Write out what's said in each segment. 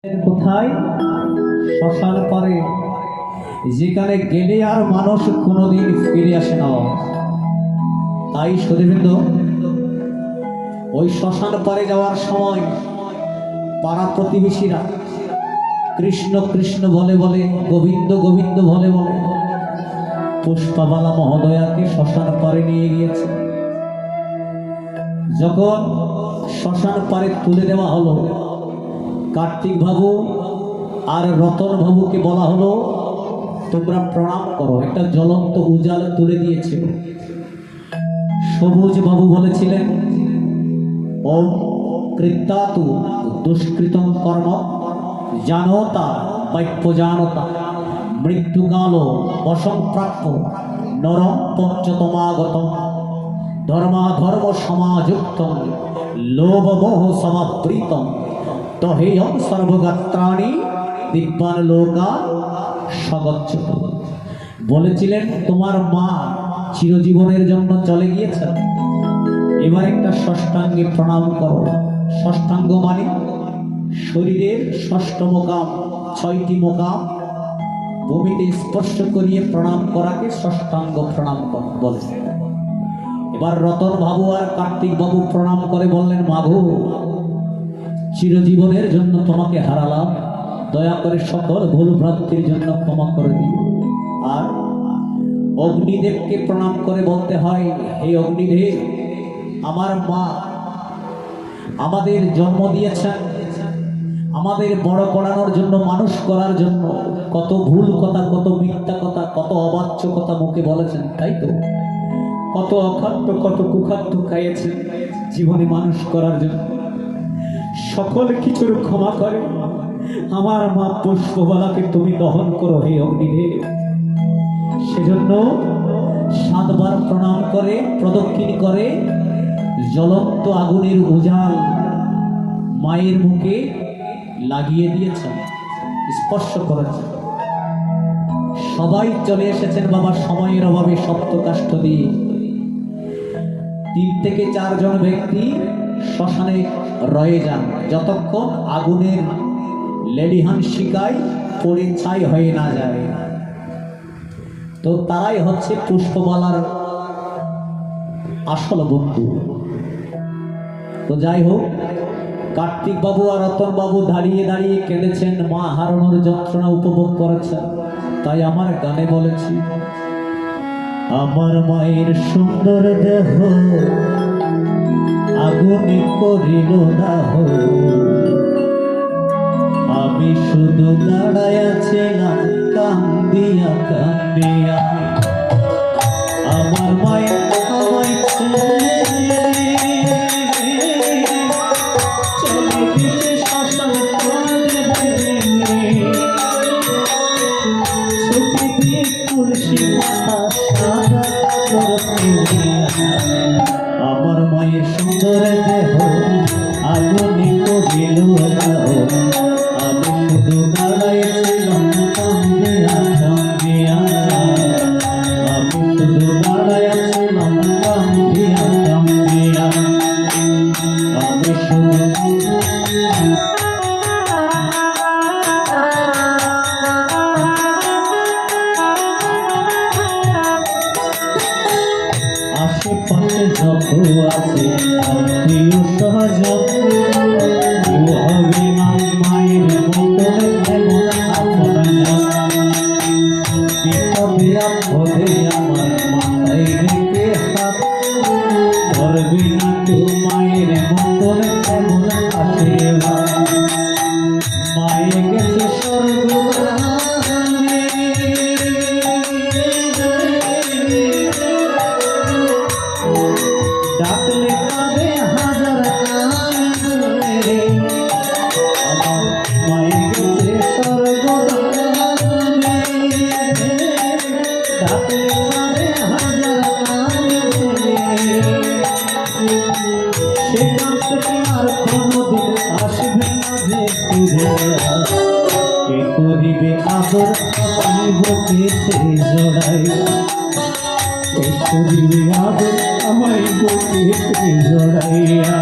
কোথায়? শ্মশান পারে, যেখানে গেলে আর মানুষ কোনোদিন ফিরে আসে না। তাই সুধীবৃন্দ, ওই শ্মশান পারে যাওয়ার সময় পাড়া প্রতিবেশীরা কৃষ্ণ কৃষ্ণ বলে বলে, গোবিন্দ গোবিন্দ বলে বলে পুষ্পাবালা মহোদয়াকে শ্মশান পারে নিয়ে গিয়েছে। যখন শ্মশান পারে তুলে দেওয়া হলো, কার্তিক বাবু আর রতন বাবুকে বলা হলো, তোমরা প্রণাম করো। একটা জ্বলন্ত উজাল তুলে দিয়েছিল। সবুজ বাবু বলেছিলেন, ওম কৃত্যাতু দুষ্কৃতম কর্ম জানতা বাক্য জানতা মৃত্যুকাল অসম্প্রাপ্য নরম পঞ্চতমাগতম ধর্মাধর্ম সমাযুক্তম লোভমোহ সমাবৃতম তহেয়ম সর্বগাত্রাণি দিব্যান লোকা স্বগচ্ছত। বলেছিলেন, তোমার মা চিরজীবনের জন্য চলে গিয়েছেন, এবার একটা ষষ্ঠাঙ্গে প্রণাম করো। ষষ্ঠাঙ্গ মানে শরীরের ষষ্ঠ মোকাম, 6টি মোকাম ভূমিতে স্পর্শ করিয়ে প্রণাম করাকে ষষ্ঠাঙ্গ প্রণাম বলে। এবার রতন বাবু আর কার্তিক বাবু প্রণাম করে বললেন, মাগো, চিরজীবনের জন্য তোমাকে হারালাম, দয়া করে সকল ভুল ভ্রান্তির জন্য ক্ষমা করে দিও। আর অগ্নিদেবকে প্রণাম করে বলতে হয়, হে অগ্নিদেব, আমার মা আমাদের জন্ম দিয়েছেন, আমাদের বড় করানোর জন্য, মানুষ করার জন্য কত ভুল কথা, কত মিথ্যা কথা, কত অবাচ্য কথা মুখে বলেছেন, তাই তো? কত অখাদ্য, কত কুখাদ্য খাইয়েছেন জীবনে মানুষ করার জন্য। সকল কিছুর ক্ষমা করে আমার মা পুষ্পবালাকে তুমি দহন করো, হে অগ্নিদেব। সেজন্য 7 বার প্রণাম করে প্রদক্ষিণ করে জ্বলন্ত আগুনের উজাল মায়ের মুখে লাগিয়ে দিয়েছেন, স্পর্শ করেছেন। সবাই চলে এসেছেন বাবা, সময়ের অভাবে সপ্তকাষ্ঠ দিয়ে। 3 থেকে 4 জন ব্যক্তি শ্মশানে রয়ে যান, যতক্ষণ আগুনের লেলিহান শিকায় পড়ে ছাই হয়ে না যায়। তো তারাই হচ্ছে পুষ্পবালার আসল বন্ধু। তো যাই হোক, কার্তিক বাবু আর রতন বাবু দাঁড়িয়ে দাঁড়িয়ে কেঁদেছেন, মা হারানোর যন্ত্রণা উপভোগ করেছেন। তাই আমার গানে বলেছি, আমার মায়ের সুন্দর দেহ আগুনে করিল দাহ, আমি শুধু দাঁড়াইয়াছিলাম কান্দিয়া কান্দিয়া। আমার মায়ের আমায় ছেড়ে চলে গেছে শ্মশান পারে, ছুটি দিয়ে তুলসী পাতা সাদা আমার মায়ের সুন্দর দেহ আগুনে করিল দাহ, আমি শুধু দাঁড়াইছিলাম কান্দিয়া কান্দিয়া, আমি শুধু দাঁড়াইছিলাম কান্দিয়া কান্দিয়া, আমি শুধু। আশেপাশে যত আছে আত্মীয় সহজন, হবে না মায়ের মতো এমন আপনজন। বিপদে আপদে আমার মাথায় রেখে হাত, ধরবি না কেউ মায়ের মতো এমন আশীর্বাদ। মায়ে গেছে স্বর্গরাজ্যে, ডাকলে পাবে হাজার কানে, আমার মায়ে গেছে স্বর্গরাজ্যে, ডাকলে পাবে হাজার কানে। সেখান থেকে আর কোনোদিন আসবে না যে ফিরে, কে করিবে আদর আমায় বুকেতে জড়াই, কে করিবে আদর আমায় বুকেতে জড়াইয়া।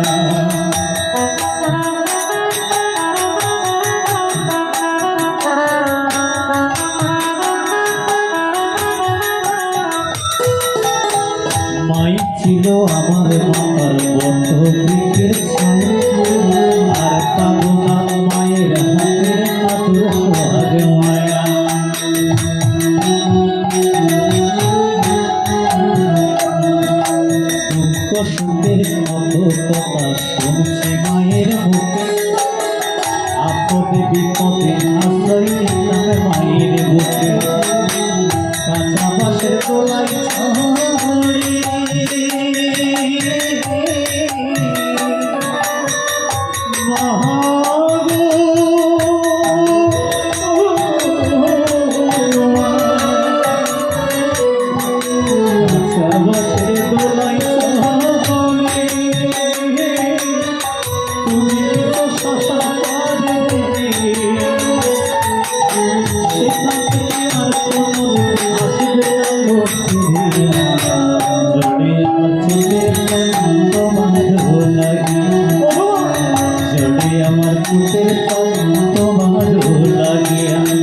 আমার মাতার বট বৃক্ষের ছায়া, আর পাবো না মায়ের হাতের আদর সোহাগ মায়া। দুঃখ সুখের কত কথা শুনছি মায়ের মুখে, আপদে বিপদে আশ্রয় নিতাম মায়ের বুকে। কাঁচা বাঁশের গোলায় ছড়ি মহাগো, কাঁচা বাঁশের গোলায় ছড়ি তুমি তো শশা পারে, সেখান থেকে আর কোনো আসবে না ফিরিয়া। জড়ে আমার চোখের তোমার লাগি, জড়ে আমার চোখের তোমার লাগিয়া।